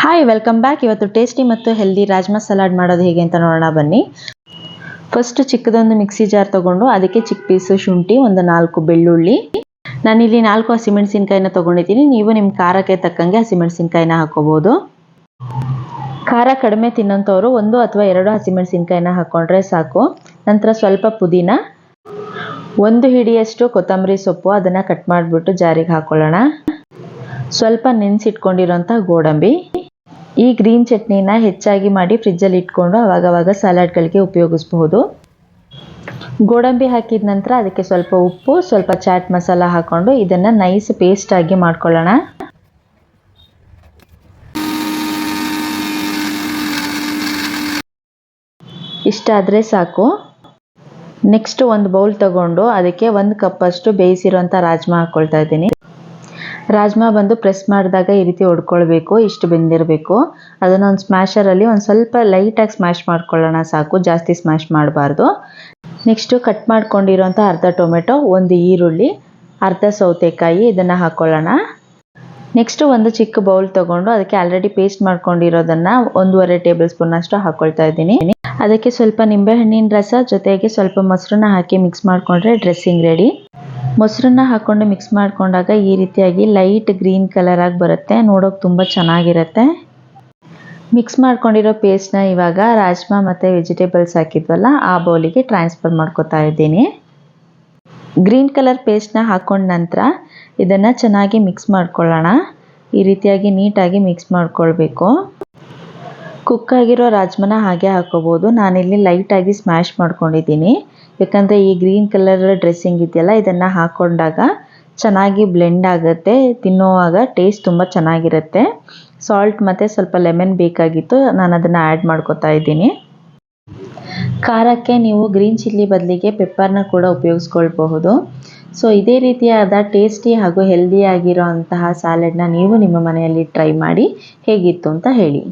Hi welcome back. ಇವತ್ತು tasty ಮತ್ತು healthy rajma salad ಮಾಡೋದು ಹೇಗೆ ಅಂತ ನೋಡೋಣ ಬನ್ನಿ. ಫಸ್ಟ್ ಚಿಕ್ಕದೊಂದು ಮಿಕ್ಸಿ ಜಾರ್ ತಗೊಂಡು ಅದಕ್ಕೆ ಚಿಕ್ಕ ಪೀಸು ಶುಂಠಿ, ಒಂದು 4 ಬೆಳ್ಳುಳ್ಳಿ, ನಾನಿಲ್ಲಿ 4 ಹಸಿಮೆಣಸಿನ್ಕಾಯಿನ ತೊಗೊಂಡಿದ್ದೀನಿ. ನೀವು ನಿಮ್ಮ ಖಾರಕ್ಕೆ ತಕ್ಕಂಗೆ ಹಸಿಮೆಣಸಿನ್ಕಾಯಿನ ಹಾಕೋಬೋದು. ಖಾರ ಕಡಿಮೆ ತಿನ್ನೋಂಥವ್ರು 1 ಅಥವಾ 2 ಹಸಿಮೆಣಸಿನ್ಕಾಯಿನ ಹಾಕ್ಕೊಂಡ್ರೆ ಸಾಕು. ನಂತರ ಸ್ವಲ್ಪ ಪುದೀನ, 1 ಹಿಡಿಯಷ್ಟು ಕೊತ್ತಂಬರಿ ಸೊಪ್ಪು, ಅದನ್ನು ಕಟ್ ಮಾಡಿಬಿಟ್ಟು ಜಾರಿಗೆ ಹಾಕೊಳ್ಳೋಣ. ಸ್ವಲ್ಪ ನೆನೆಸಿಟ್ಕೊಂಡಿರೋಂಥ ಗೋಡಂಬಿ. ಈ ಗ್ರೀನ್ ಚಟ್ನಿನ ಹೆಚ್ಚಾಗಿ ಮಾಡಿ ಫ್ರಿಜ್ಜಲ್ಲಿ ಇಟ್ಕೊಂಡು ಅವಾಗವಾಗ ಸಲಾಡ್ಗಳಿಗೆ ಉಪಯೋಗಿಸಬಹುದು. ಗೋಡಂಬಿ ಹಾಕಿದ ನಂತರ ಅದಕ್ಕೆ ಸ್ವಲ್ಪ ಉಪ್ಪು, ಸ್ವಲ್ಪ ಚಾಟ್ ಮಸಾಲ ಹಾಕ್ಕೊಂಡು ಇದನ್ನು ನೈಸ್ ಪೇಸ್ಟ್ ಆಗಿ ಮಾಡ್ಕೊಳ್ಳೋಣ. ಇಷ್ಟಾದರೆ ಸಾಕು. ನೆಕ್ಸ್ಟ್ ಒಂದು ಬೌಲ್ ತಗೊಂಡು ಅದಕ್ಕೆ 1 ಕಪ್ಪಷ್ಟು ಬೇಯಿಸಿರೋಂಥ ರಾಜ್ಮಾ ಹಾಕ್ಕೊಳ್ತಾ ಇದ್ದೀನಿ. ರಾಜ್ಮಾ ಬಂದು ಪ್ರೆಸ್ ಮಾಡಿದಾಗ ಈ ರೀತಿ ಹೊಡ್ಕೊಳ್ಬೇಕು, ಇಷ್ಟು ಬೆಂದಿರಬೇಕು. ಅದನ್ನು ಒಂದು ಸ್ಮ್ಯಾಶರಲ್ಲಿ ಒಂದು ಸ್ವಲ್ಪ ಲೈಟಾಗಿ ಸ್ಮ್ಯಾಶ್ ಮಾಡ್ಕೊಳ್ಳೋಣ ಸಾಕು, ಜಾಸ್ತಿ ಸ್ಮ್ಯಾಶ್ ಮಾಡಬಾರ್ದು. ನೆಕ್ಸ್ಟು ಕಟ್ ಮಾಡ್ಕೊಂಡಿರೋಂಥ ಅರ್ಧ ಟೊಮೆಟೊ, 1 ಈರುಳ್ಳಿ, ಅರ್ಧ ಸೌತೆಕಾಯಿ ಇದನ್ನು ಹಾಕ್ಕೊಳ್ಳೋಣ. ನೆಕ್ಸ್ಟು ಒಂದು ಚಿಕ್ಕ ಬೌಲ್ ತೊಗೊಂಡು ಅದಕ್ಕೆ ಆಲ್ರೆಡಿ ಪೇಸ್ಟ್ ಮಾಡ್ಕೊಂಡಿರೋದನ್ನು 1.5 ಟೇಬಲ್ ಸ್ಪೂನ್ ಅಷ್ಟು ಹಾಕ್ಕೊಳ್ತಾ ಇದ್ದೀನಿ. ಅದಕ್ಕೆ ಸ್ವಲ್ಪ ನಿಂಬೆಹಣ್ಣಿನ ರಸ ಜೊತೆಗೆ ಸ್ವಲ್ಪ ಮೊಸರನ್ನ ಹಾಕಿ ಮಿಕ್ಸ್ ಮಾಡಿಕೊಂಡ್ರೆ ಡ್ರೆಸ್ಸಿಂಗ್ ರೆಡಿ. ಮೊಸರನ್ನ ಹಾಕ್ಕೊಂಡು ಮಿಕ್ಸ್ ಮಾಡಿಕೊಂಡಾಗ ಈ ರೀತಿಯಾಗಿ ಲೈಟ್ ಗ್ರೀನ್ ಕಲರ್ ಆಗಿ ಬರುತ್ತೆ, ನೋಡೋಕೆ ತುಂಬ ಚೆನ್ನಾಗಿರುತ್ತೆ. ಮಿಕ್ಸ್ ಮಾಡ್ಕೊಂಡಿರೋ ಪೇಸ್ಟ್ನ ಇವಾಗ ರಾಜ್ಮಾ ಮತ್ತು ವೆಜಿಟೇಬಲ್ಸ್ ಹಾಕಿದ್ವಲ್ಲ ಆ ಬೌಲಿಗೆ ಟ್ರಾನ್ಸ್ಫರ್ ಮಾಡ್ಕೊತಾ ಇದ್ದೀನಿ. ಗ್ರೀನ್ ಕಲರ್ ಪೇಸ್ಟ್ನ ಹಾಕ್ಕೊಂಡ ನಂತರ ಇದನ್ನು ಚೆನ್ನಾಗಿ ಮಿಕ್ಸ್ ಮಾಡ್ಕೊಳ್ಳೋಣ. ಈ ರೀತಿಯಾಗಿ ನೀಟಾಗಿ ಮಿಕ್ಸ್ ಮಾಡ್ಕೊಳ್ಬೇಕು. ಕುಕ್ ಆಗಿರೋ ರಾಜ್ಮಾನ ಹಾಗೆ ಹಾಕೋಬೋದು. ನಾನಿಲ್ಲಿ ಲೈಟಾಗಿ ಸ್ಮ್ಯಾಶ್ ಮಾಡ್ಕೊಂಡಿದ್ದೀನಿ, ಯಾಕಂದರೆ ಈ ಗ್ರೀನ್ ಕಲರ್ ಡ್ರೆಸ್ಸಿಂಗ್ ಇದೆಯಲ್ಲ ಇದನ್ನು ಹಾಕ್ಕೊಂಡಾಗ ಚೆನ್ನಾಗಿ ಬ್ಲೆಂಡ್ ಆಗುತ್ತೆ, ತಿನ್ನೋವಾಗ ಟೇಸ್ಟ್ ತುಂಬ ಚೆನ್ನಾಗಿರುತ್ತೆ. ಸಾಲ್ಟ್ ಮತ್ತು ಸ್ವಲ್ಪ ಲೆಮನ್ ಬೇಕಾಗಿತ್ತು, ನಾನು ಅದನ್ನು ಆ್ಯಡ್ ಮಾಡ್ಕೊತಾ ಇದ್ದೀನಿ. ಖಾರಕ್ಕೆ ನೀವು ಗ್ರೀನ್ ಚಿಲ್ಲಿ ಬದಲಿಗೆ ಪೆಪ್ಪರ್ನ ಕೂಡ ಉಪಯೋಗಿಸ್ಕೊಳ್ಬಹುದು. ಸೊ ಇದೇ ರೀತಿಯಾದ ಟೇಸ್ಟಿ ಹಾಗೂ ಹೆಲ್ದಿಯಾಗಿರೋ ಅಂತಹ ಸ್ಯಾಲೆಡ್ನ ನೀವು ನಿಮ್ಮ ಮನೆಯಲ್ಲಿ ಟ್ರೈ ಮಾಡಿ ಹೇಗಿತ್ತು ಅಂತ ಹೇಳಿ.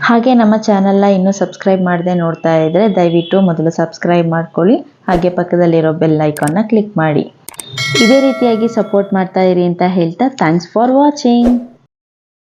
ಹಾಗೆ ನಮ್ಮ ಚಾನಲ್ನ ಇನ್ನೂ ಸಬ್ಸ್ಕ್ರೈಬ್ ಮಾಡದೆ ನೋಡ್ತಾ ಇದ್ದರೆ ದಯವಿಟ್ಟು ಮೊದಲು ಸಬ್ಸ್ಕ್ರೈಬ್ ಮಾಡ್ಕೊಳ್ಳಿ, ಹಾಗೆ ಪಕ್ಕದಲ್ಲಿರೋ ಬೆಲ್ ಐಕಾನ್ನ ಕ್ಲಿಕ್ ಮಾಡಿ. ಇದೇ ರೀತಿಯಾಗಿ ಸಪೋರ್ಟ್ ಮಾಡ್ತಾ ಇರಿ ಅಂತ ಹೇಳ್ತಾ ಥ್ಯಾಂಕ್ಸ್ ಫಾರ್ ವಾಚಿಂಗ್.